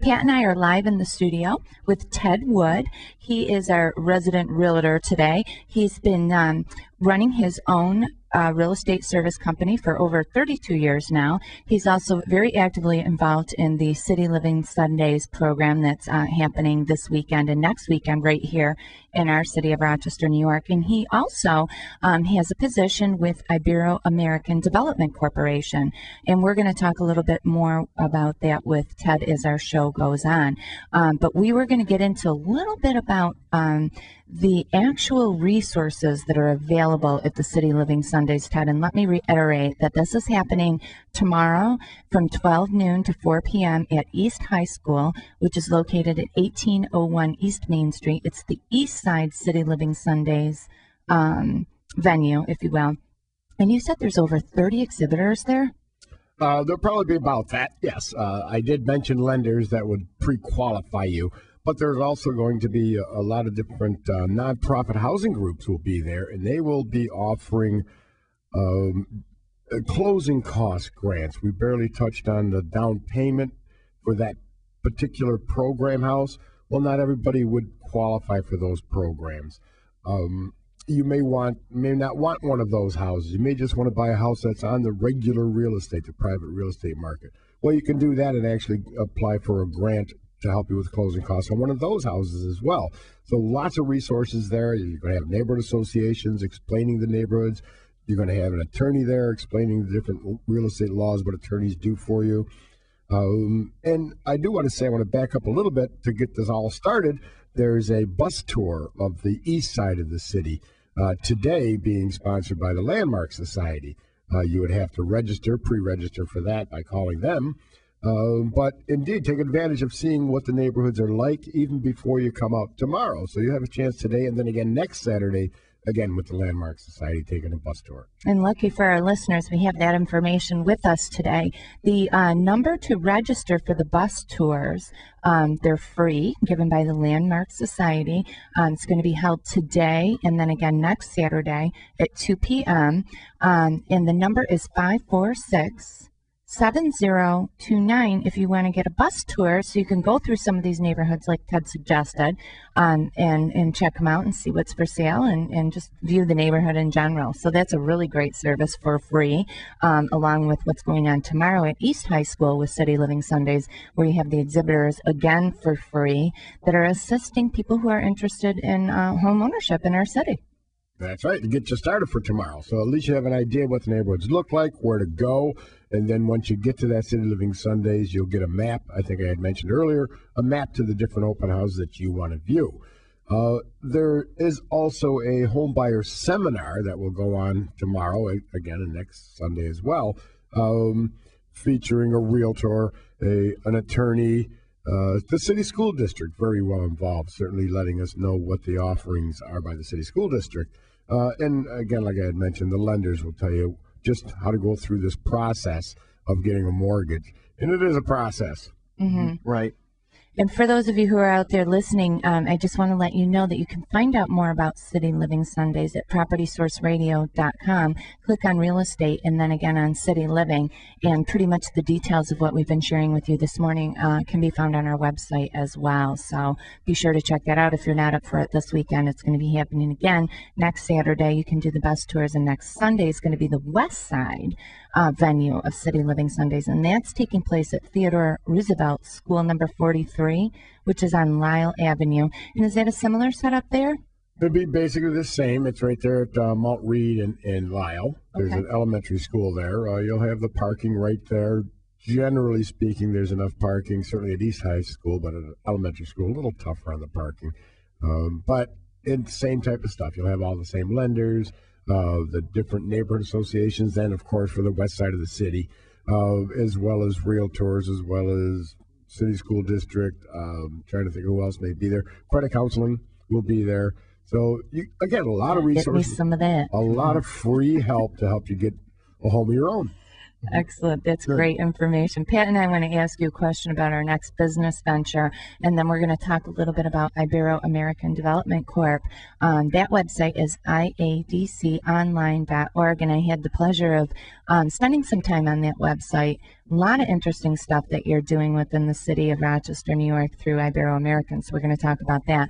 Pat and I are live in the studio with Ted Wood. He is our resident realtor today. He's been running his own real estate service company for over 32 years now. He's also very actively involved in the City Living Sundays program that's happening this weekend and next weekend right here in our city of Rochester, New York. And he also has a position with Ibero-American Development Corporation. And we're going to talk a little bit more about that with Ted as our show goes on. But we were going to get into a little bit about the actual resources that are available at the City Living Sundays, Ted. And let me reiterate that this is happening tomorrow from 12 noon to 4 p.m. at East High School, which is located at 1801 East Main Street. It's the East Side City Living Sundays venue, if you will. And you said there's over 30 exhibitors there? There'll probably be about that, yes. I did mention lenders that would pre-qualify you. But there's also going to be a lot of different nonprofit housing groups will be there, and they will be offering closing cost grants. We barely touched on the down payment for that particular program house. Well, not everybody would qualify for those programs. You may not want one of those houses. You may just want to buy a house that's on the regular real estate, the private real estate market. Well, you can do that and actually apply for a grant to help you with closing costs on one of those houses as well. So lots of resources there. You're going to have neighborhood associations explaining the neighborhoods. You're going to have an attorney there explaining the different real estate laws, what attorneys do for you. And I do want to say, I want to back up a little bit to get this all started. There's a bus tour of the east side of the city today being sponsored by the Landmark Society. You would have to pre-register for that by calling them. But indeed, take advantage of seeing what the neighborhoods are like even before you come out tomorrow. So you have a chance today and then again next Saturday, again with the Landmark Society, taking a bus tour. And lucky for our listeners, we have that information with us today. The number to register for the bus tours, they're free, given by the Landmark Society. It's going to be held today and then again next Saturday at 2 p.m. And the number is 546-7029 if you want to get a bus tour so you can go through some of these neighborhoods like Ted suggested and check them out and see what's for sale and just view the neighborhood in general. So that's a really great service for free, along with what's going on tomorrow at East High School with City Living Sundays, where you have the exhibitors again for free that are assisting people who are interested in home ownership in our city. That's right, to get you started for tomorrow. So at least you have an idea what the neighborhoods look like, where to go, and then once you get to that City Living Sundays, you'll get a map. I think I had mentioned earlier, a map to the different open houses that you want to view. There is also a home buyer seminar that will go on tomorrow, again, and next Sunday as well, featuring a realtor, an attorney, the city school district, very well involved, certainly letting us know what the offerings are by the city school district. And again, like I had mentioned, the lenders will tell you just how to go through this process of getting a mortgage. And it is a process. Mm-hmm. Right. And for those of you who are out there listening, I just want to let you know that you can find out more about City Living Sundays at PropertySourceRadio.com. Click on Real Estate and then again on City Living. And pretty much the details of what we've been sharing with you this morning can be found on our website as well. So be sure to check that out if you're not up for it this weekend. It's going to be happening again next Saturday. You can do the bus tours, and next Sunday is going to be the West Side venue of City Living Sundays, and that's taking place at Theodore Roosevelt School number 43, which is on Lyle Avenue. And is that a similar setup there? It'd be basically the same. It's right there at Mount Reed and Lyle. There's an elementary school there. You'll have the parking right there. Generally speaking, there's enough parking, certainly at East High School, but at elementary school, a little tougher on the parking. But it's the same type of stuff. You'll have all the same lenders, the different neighborhood associations, and of course for the west side of the city, as well as realtors, as well as city school district. Trying to think who else may be there. Credit counseling will be there. So again, a lot of resources. Get me some of that. A lot of free help to help you get a home of your own. Excellent. That's Good. great information. Pat and I want to ask you a question about our next business venture, and then we're going to talk a little bit about Ibero-American Development Corp. That website is iadconline.org, and I had the pleasure of spending some time on that website. A lot of interesting stuff that you're doing within the city of Rochester, New York through Ibero-American, so we're going to talk about that.